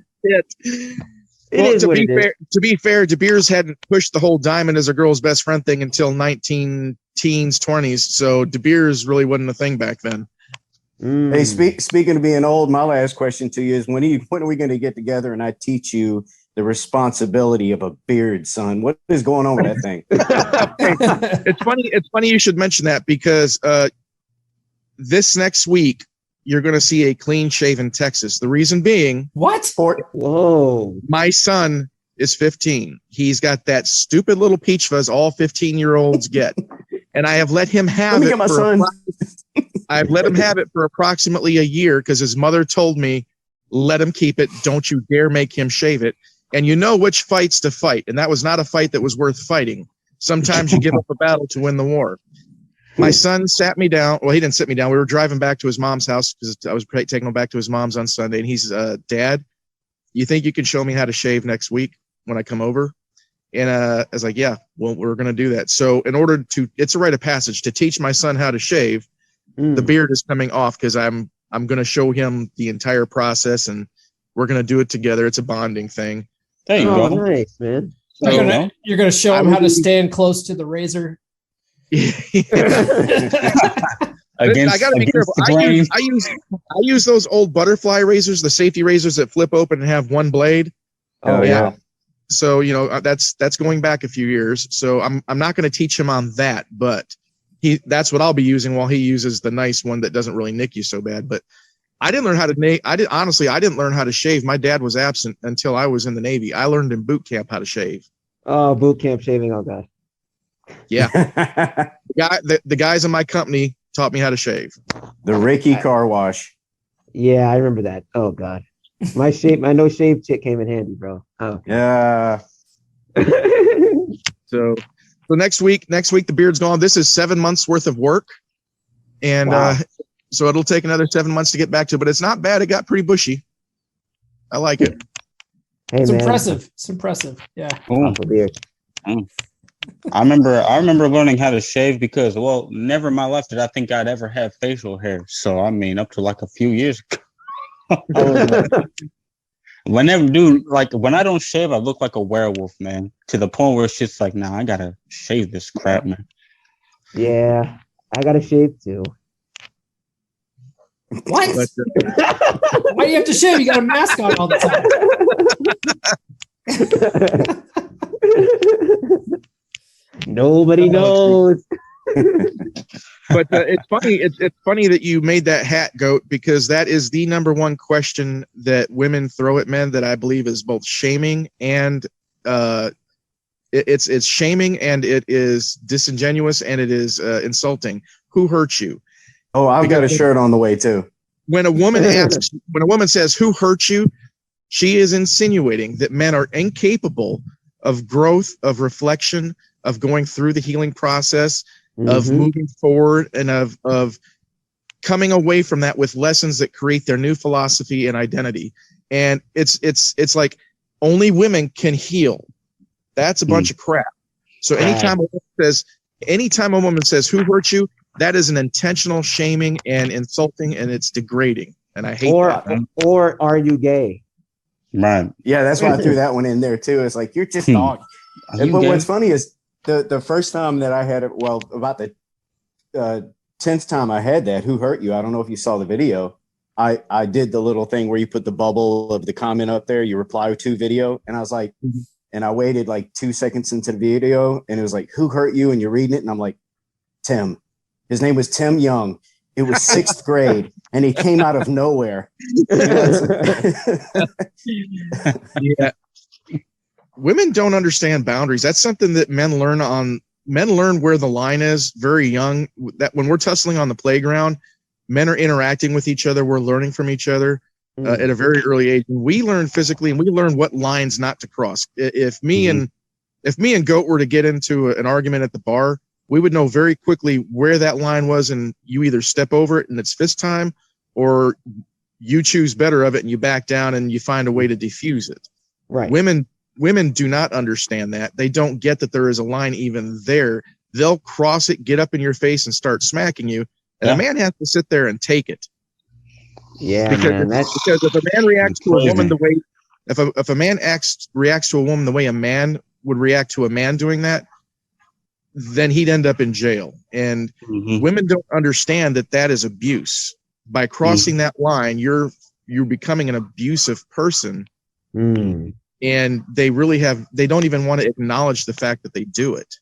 To be fair, De Beers hadn't pushed the whole diamond as a girl's best friend thing until 19 teens, 20s. So De Beers really wasn't a thing back then. Hey, speaking of being old, my last question to you is when are we going to get together and I teach you the responsibility of a beard, son? What is going on with that thing? It's funny you should mention that because this next week you're going to see a clean shaven Texas. The reason being, whoa, my son is 15. He's got that stupid little peach fuzz all 15-year-olds get, and I have let him have it. I've let him have it for approximately a year because his mother told me, let him keep it. Don't you dare make him shave it. And you know which fights to fight. And that was not a fight that was worth fighting. Sometimes you give up a battle to win the war. My son sat me down. Well, he didn't sit me down. We were driving back to his mom's house because I was taking him back to his mom's on Sunday. And he's, Dad, you think you can show me how to shave next week when I come over? And I was like, yeah, well, we're going to do that. So in order to, it's a rite of passage to teach my son how to shave. The beard is coming off because I'm going to show him the entire process and we're going to do it together. It's a bonding thing. There you go. Nice, man. You're going to show him how to stand close to the razor. I got to be careful. I use those old butterfly razors, the safety razors that flip open and have one blade. Oh yeah. So that's going back a few years. So I'm not going to teach him on that, but that's what I'll be using while he uses the nice one that doesn't really nick you so bad. But I didn't learn how to I didn't learn how to shave. My dad was absent until I was in the Navy. I learned in boot camp how to shave. Oh, boot camp shaving. Oh God. Yeah. The guys in my company taught me how to shave. The Ricky car wash. Yeah, I remember that. Oh God. My no shave chick came in handy, bro. Oh. Yeah. So next week the beard's gone. This is 7 months worth of work. And so it'll take another 7 months to get back to, but it's not bad. It got pretty bushy. I like it. Hey, it's man. impressive. It's impressive. Yeah. I remember learning how to shave because, well, never in my life did I think I'd ever have facial hair. So I mean, up to like a few years ago. When I don't shave, I look like a werewolf, man. To the point where it's just like, nah, I gotta shave this crap, man. Yeah, I gotta shave too. What? Why do you have to shave? You got a mask on all the time. Nobody knows. But it's funny. It's funny that you made that hat, Goat, because that is the number one question that women throw at men that I believe is both shaming and it's shaming and it is disingenuous and it is insulting. Who hurt you? Oh, I've got a shirt on the way too. When a woman says who hurt you, she is insinuating that men are incapable of growth, of reflection, of going through the healing process, of moving forward, and of coming away from that with lessons that create their new philosophy and identity. And it's like only women can heal. That's a bunch of crap. So anytime a woman says who hurt you, that is an intentional shaming and insulting, and it's degrading. And I hate that. Or are you gay? Right. Yeah, that's why I threw that one in there too. It's like you're just dog. But what's funny is the first time that I had it, well, about the 10th time I had that, who hurt you? I don't know if you saw the video. I did the little thing where you put the bubble of the comment up there, you reply to video, and I was like, and I waited like 2 seconds into the video, and it was like, who hurt you? And you're reading it, and I'm like, Tim. His name was Tim Young. It was 6th grade, and he came out of nowhere. Yeah. Women don't understand boundaries. That's something that men learn where the line is very young. That when we're tussling on the playground, men are interacting with each other. We're learning from each other at a very early age. And we learn physically, and we learn what lines not to cross. If me and if me and Goat were to get into an argument at the bar, we would know very quickly where that line was, and you either step over it and it's fist time, or you choose better of it and you back down and you find a way to defuse it. Right. Women do not understand that. They don't get that there is a line even there. They'll cross it, get up in your face, and start smacking you. And a man has to sit there and take it. Yeah, because if a man reacts to a woman the way, if a man reacts to a woman the way a man would react to a man doing that, then he'd end up in jail. And women don't understand that is abuse. By crossing that line, you're becoming an abusive person. And they don't even want to acknowledge the fact that they do it.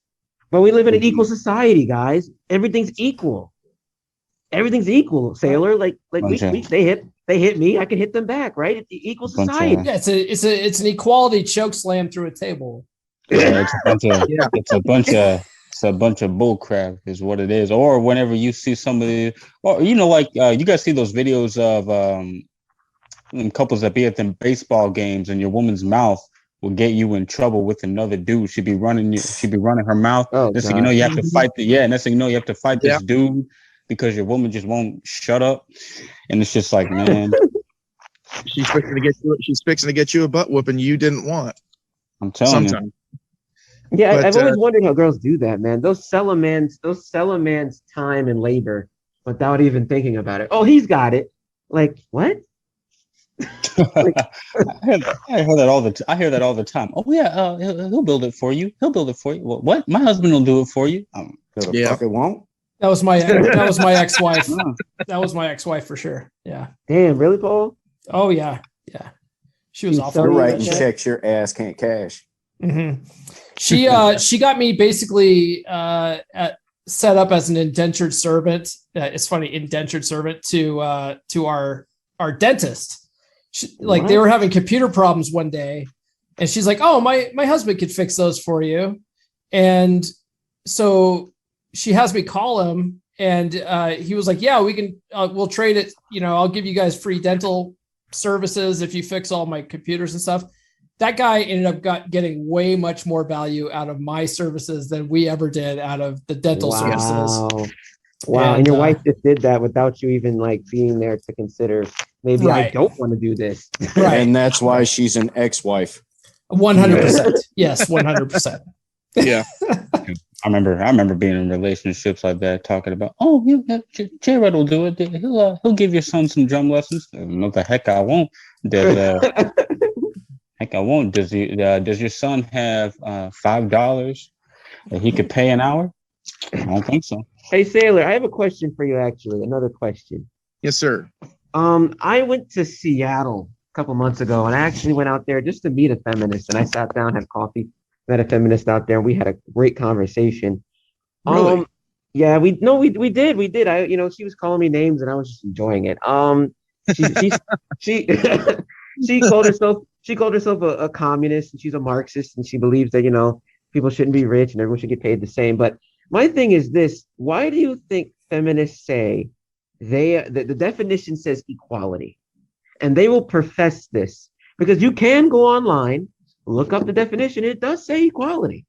But we live in an equal society, guys. Everything's equal. Everything's equal, Sailor. Like they hit me, I can hit them back, right? It's the equal society. Yeah, it's an equality choke slam through a table. Yeah, it's a bunch of bull crap is what it is. Or whenever you see somebody, or you guys see those videos of couples that be at them baseball games, and your woman's mouth will get you in trouble with another dude. She'd be running her mouth. Next thing you know, you have to fight next thing you know, you have to fight this dude because your woman just won't shut up. And it's just like, man, she's fixing to get you a butt whooping you didn't want. I'm telling you. Yeah, I've always wondered how girls do that, man. Those sell a man's time and labor without even thinking about it. Oh, he's got it. Like, what? I hear that all the time. Oh yeah, he'll build it for you. He'll build it for you. Well, what? My husband will do it for you. Fuck it won't. That was my ex-wife. That was my ex-wife for sure. Yeah. Damn, really, Paul? Oh yeah. She was awful. You're writing checks your ass can't cash. Mm-hmm. She got me basically set up as an indentured servant. It's funny, indentured servant to our dentist. They were having computer problems one day, and she's like, "Oh, my husband could fix those for you," and so she has me call him, and he was like, "Yeah, we can. We'll trade it. I'll give you guys free dental services if you fix all my computers and stuff." That guy ended up getting way much more value out of my services than we ever did out of the dental services. Wow. And your wife just did that without you even being there to consider, maybe I don't want to do this. Right. And that's why she's an ex-wife. 100%. Yes, 100%. Yeah. I remember being in relationships like that, talking about, Jared will do it. He'll give your son some drum lessons. No, the heck I won't. Heck I won't. Does your son have $5 that he could pay an hour? I don't think so. Hey, Sailor, I have a question for you, actually. Another question. Yes, sir. I went to Seattle a couple months ago, and I actually went out there just to meet a feminist. And I sat down, had coffee, met a feminist out there, and we had a great conversation. Really? Yeah, we did. She was calling me names, and I was just enjoying it. She called herself a communist, and she's a Marxist, and she believes that people shouldn't be rich and everyone should get paid the same. But my thing is this: why do you think feminists say the definition says equality, and they will profess this? Because you can go online, look up the definition; it does say equality.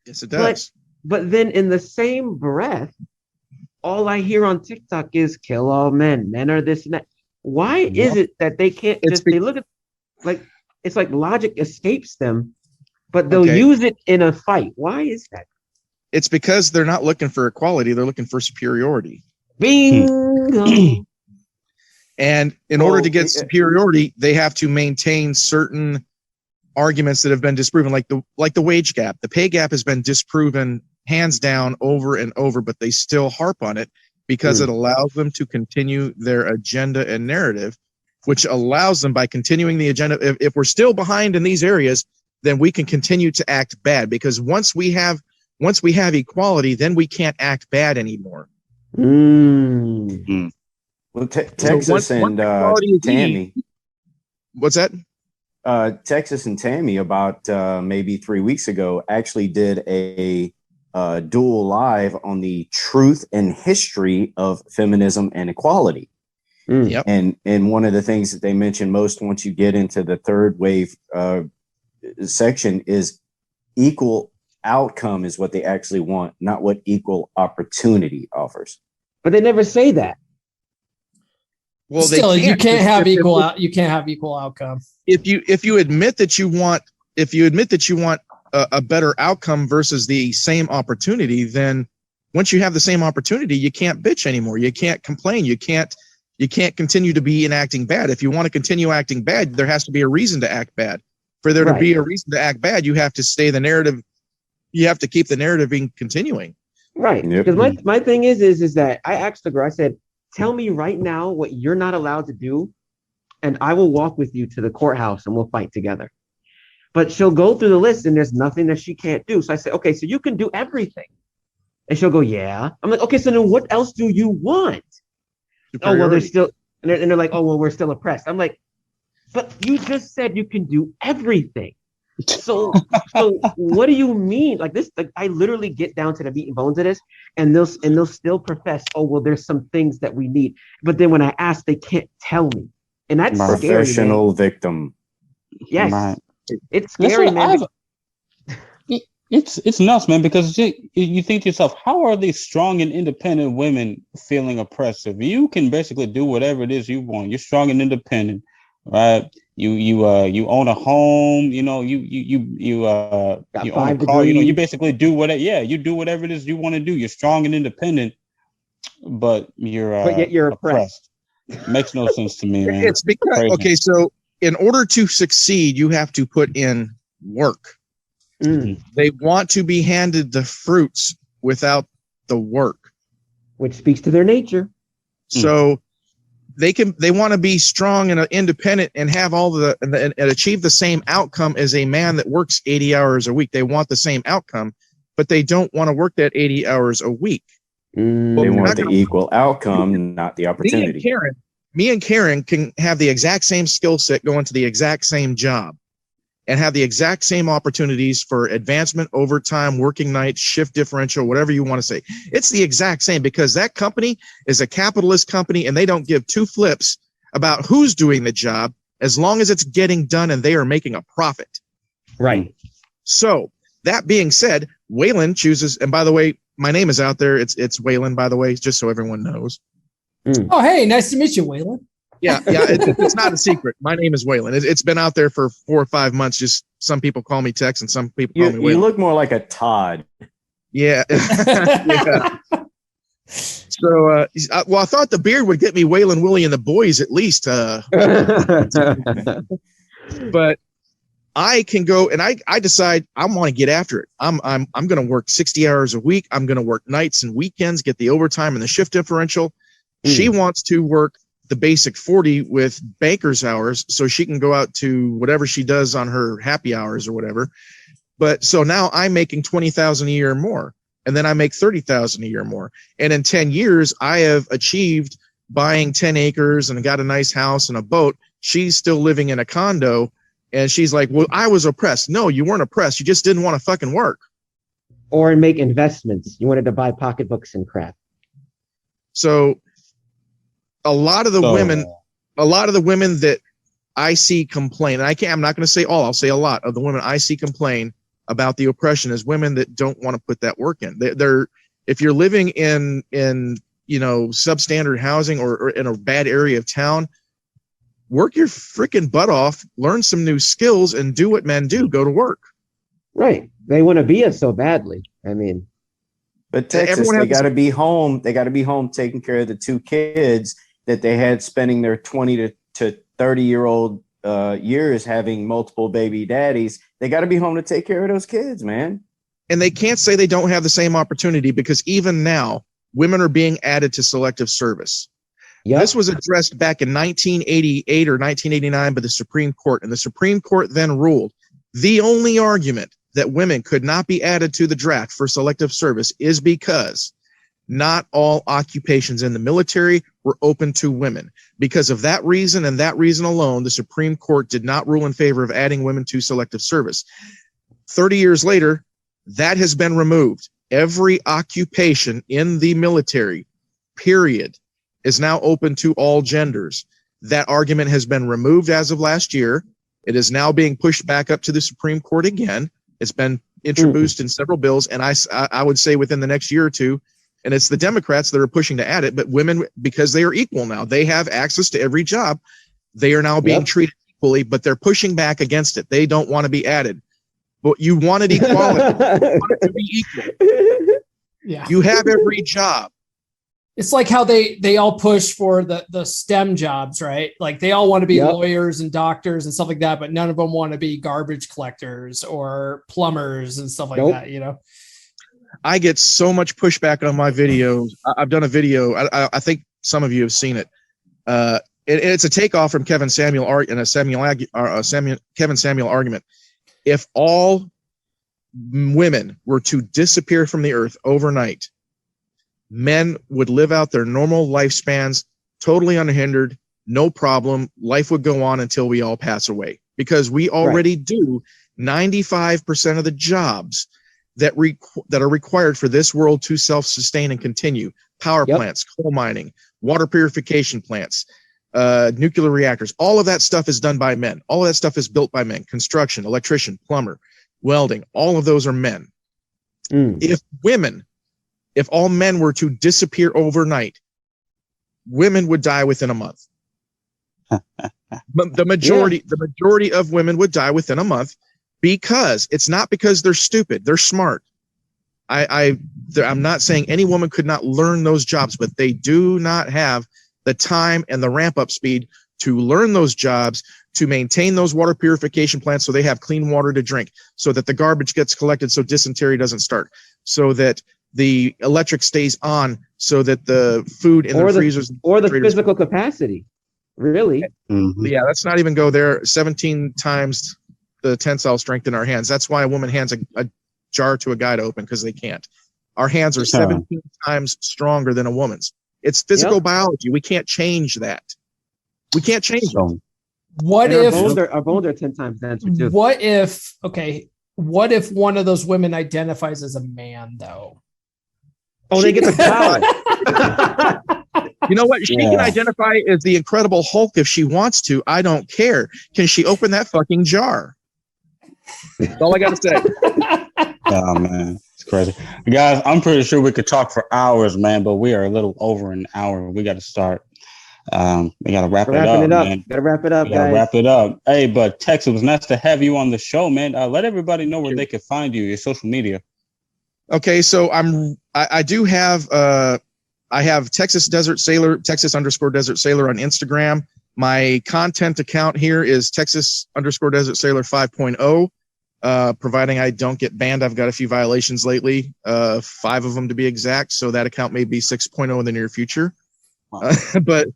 Yes, it does. But then in the same breath, all I hear on TikTok is "kill all men." Men are this and that. Why is it that they can't they look at it's like logic escapes them, but they'll use it in a fight? Why is that? It's because they're not looking for equality; they're looking for superiority. Bingo. And in order to get superiority, they have to maintain certain arguments that have been disproven, like the wage gap. The pay gap has been disproven hands down over and over, but they still harp on it because it allows them to continue their agenda and narrative, which allows them, by continuing the agenda, if we're still behind in these areas, then we can continue to act bad, because once we have equality, then we can't act bad anymore. Well, Texas and Tammy. What's that? Texas and Tammy about maybe 3 weeks ago actually did a dual live on the truth and history of feminism and equality. Yep. And one of the things that they mention most once you get into the third wave section is equal outcome is what they actually want, not what equal opportunity offers. But they never say that. Well, still, you can't have equal outcome. If you admit that you want a better outcome versus the same opportunity, then once you have the same opportunity, you can't bitch anymore. You can't complain. You can't continue to be enacting bad. If you want to continue acting bad, there has to be a reason to act bad. For there to be a reason to act bad, you have to stay the narrative. You have to keep the narrative continuing. Right. Because my thing is that I asked the girl, I said, tell me right now what you're not allowed to do, and I will walk with you to the courthouse and we'll fight together. But she'll go through the list and there's nothing that she can't do. So I said, okay, so you can do everything. And she'll go, yeah. I'm like, okay, so then what else do you want? Oh, well, there's still, and they're like, oh, well, we're still oppressed. I'm like, but you just said you can do everything. So what do you mean? Like this, like I literally get down to the meat and bones of this, and they'll still profess, oh, well, there's some things that we need. But then when I ask, they can't tell me. And that's scary. Professional victim. Yes. It's scary, man. It's nuts, man, because you think to yourself, how are these strong and independent women feeling oppressive? You can basically do whatever it is you want. You're strong and independent, right? You own a home, you own a car, you basically do whatever. Yeah, you do whatever it is you want to do. You're strong and independent, but yet you're oppressed. Makes no sense to me, man. It's because so in order to succeed, you have to put in work. They want to be handed the fruits without the work, which speaks to their nature. So they want to be strong and independent and have and achieve the same outcome as a man that works 80 hours a week. They want the same outcome, but they don't want to work that 80 hours a week. They want the equal outcome, not the opportunity. Me and Karen can have the exact same skill set, go into the exact same job, and have the exact same opportunities for advancement, overtime, working nights, shift differential, whatever you want to say. It's the exact same because that company is a capitalist company and they don't give two flips about who's doing the job as long as it's getting done and they are making a profit. Right. So that being said, Waylon chooses, and by the way, my name is out there. It's Waylon, by the way, just so everyone knows. Oh, hey, nice to meet you, Waylon. Yeah, it's not a secret. My name is Waylon. It's been out there for 4 or 5 months. Just some people call me Tex and some people call me Waylon. You look more like a Todd. Yeah. Yeah. So, I thought the beard would get me Waylon, Willie, and the boys at least. But I can go and I decide I want to get after it. I'm going to work 60 hours a week. I'm going to work nights and weekends, get the overtime and the shift differential. She wants to work the basic 40 with banker's hours so she can go out to whatever she does on her happy hours or whatever. But so now I'm making $20,000 a year more, and then I make $30,000 a year more. And in 10 years, I have achieved buying 10 acres and got a nice house and a boat. She's still living in a condo, and she's like, well, I was oppressed. No, you weren't oppressed. You just didn't want to fucking work. Or make investments. You wanted to buy pocketbooks and crap. So a lot of the women that I see complain, and I'm not going to say all, I'll say a lot of the women I see complain about the oppression is women that don't want to put that work in. They're if you're living in substandard housing or in a bad area of town, work your freaking butt off, learn some new skills, and do what men do. Go to work. Right. They want to be us so badly. I mean, but Texas, they got to be home. They got to be home taking care of the 2 kids that they had spending their 20 to 30-year-old years having multiple baby daddies. They got to be home to take care of those kids, man. And they can't say they don't have the same opportunity because even now, women are being added to selective service. Yep. This was addressed back in 1988 or 1989 by the Supreme Court, and the Supreme Court then ruled the only argument that women could not be added to the draft for selective service is because not all occupations in the military were open to women. Because of that reason and that reason alone, the Supreme Court did not rule in favor of adding women to selective service. 30 years later, that has been removed. Every occupation in the military, period, is now open to all genders. That argument has been removed as of last year. It is now being pushed back up to the Supreme Court again. It's been introduced in several bills, and I would say within the next year or two, and it's the Democrats that are pushing to add it, but women, because they are equal now, they have access to every job. They are now being treated equally, but they're pushing back against it. They don't want to be added. But you wanted equality. You want it to be equal. Yeah. You have every job. It's like how they all push for the STEM jobs, right? Like they all want to be lawyers and doctors and stuff like that, but none of them want to be garbage collectors or plumbers and stuff like that, you know? I get so much pushback on my videos. I've done a video. I think some of you have seen it. It's a takeoff from Kevin Samuel Kevin Samuel argument. If all women were to disappear from the earth overnight, men would live out their normal lifespans totally unhindered, no problem. Life would go on until we all pass away, because we already do 95% of the jobs that are required for this world to self-sustain and continue. Power plants, coal mining, water purification plants, nuclear reactors. All of that stuff is done by men. All of that stuff is built by men. Construction, electrician, plumber, welding, all of those are men. If all men were to disappear overnight, women would die within a month. The majority of women would die within a month, because it's not because they're stupid. They're smart. I'm not saying any woman could not learn those jobs, but they do not have the time and the ramp up speed to learn those jobs, to maintain those water purification plants so they have clean water to drink, so that the garbage gets collected so dysentery doesn't start, so that the electric stays on, so that the food in the freezers or the physical capacity. Really? Yeah, let's not even go there. 17 times the tensile strength in our hands. That's why a woman hands a jar to a guy to open, because they can't. Our hands are 17 times stronger than a woman's. It's physical biology. We can't change that. We can't change it. What if our bones are 10 times denser too? What if one of those women identifies as a man, though? Oh, they get the power. You know what? She can identify as the Incredible Hulk if she wants to. I don't care. Can she open that fucking jar? That's all I got to say. Oh, man. It's crazy. Guys, I'm pretty sure we could talk for hours, man, but we are a little over an hour. We got to start. We got to wrap it up, man. Got to wrap it up, guys. Wrap it up. Hey, but Tex, it was nice to have you on the show, man. Let everybody know where they can find you, your social media. Okay, so I do have I have Texas Desert Sailor, Texas_Desert Sailor on Instagram. My content account here is Texas_Desert Sailor 5.0. Providing I don't get banned. I've got a few violations lately, 5 of them to be exact. So that account may be 6.0 in the near future. But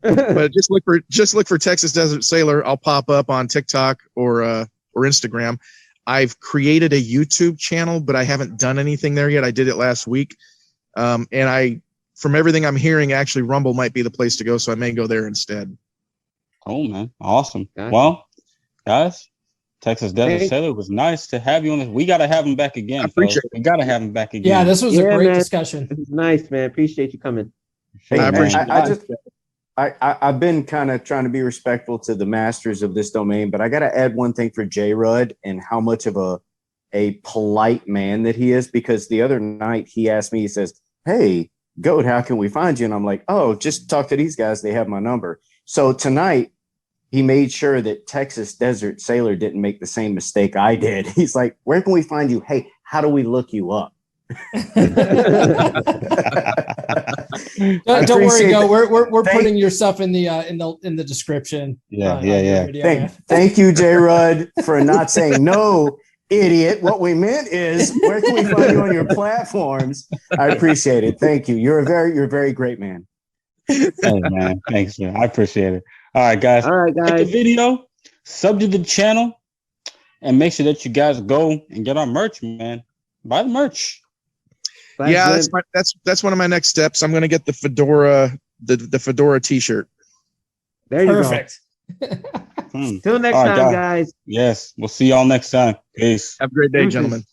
just look for Texas Desert Sailor. I'll pop up on TikTok or Instagram. I've created a YouTube channel, but I haven't done anything there yet. I did it last week. And from everything I'm hearing, actually Rumble might be the place to go. So I may go there instead. Oh man. Awesome. Gotcha. Well, guys, Texas Desert Sailor, was nice to have you on this. We got to have him back again. I appreciate it. We got to have him back again. Yeah, this was a great discussion. This is nice, man. Appreciate you coming. Hey, I appreciate I've been kind of trying to be respectful to the masters of this domain, but I got to add one thing for J. Rudd and how much of a polite man that he is, because the other night he asked me, he says, "Hey, Goat, how can we find you?" And I'm like, "Oh, just talk to these guys. They have my number." So tonight he made sure that Texas Desert Sailor didn't make the same mistake I did. He's like, "Where can we find you? Hey, how do we look you up?" Don't worry, Go. We're putting your stuff in the description. Yeah. Thank you, J. Rudd, for not saying no, idiot. What we meant is, where can we find you on your platforms? I appreciate it. Thank you. You're a very great man. Hey, man. Thanks, man. I appreciate it. All right, guys. Like the video, sub to the channel, and make sure that you guys go and get our merch, man. Buy the merch. Yeah, that's one of my next steps. I'm going to get the fedora, the fedora T-shirt. There you Perfect. Go. Till next time, guys. Yes, we'll see y'all next time. Peace. Have a great day, gentlemen.